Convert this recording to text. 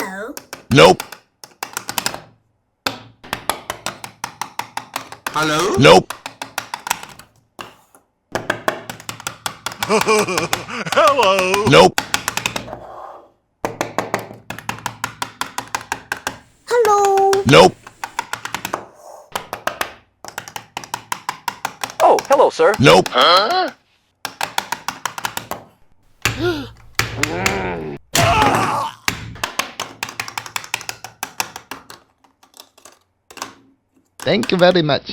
Hello? Nope. Hello? Nope. Hello. Nope. Hello? Nope. Oh, hello, sir. Nope. Huh? Thank you very much.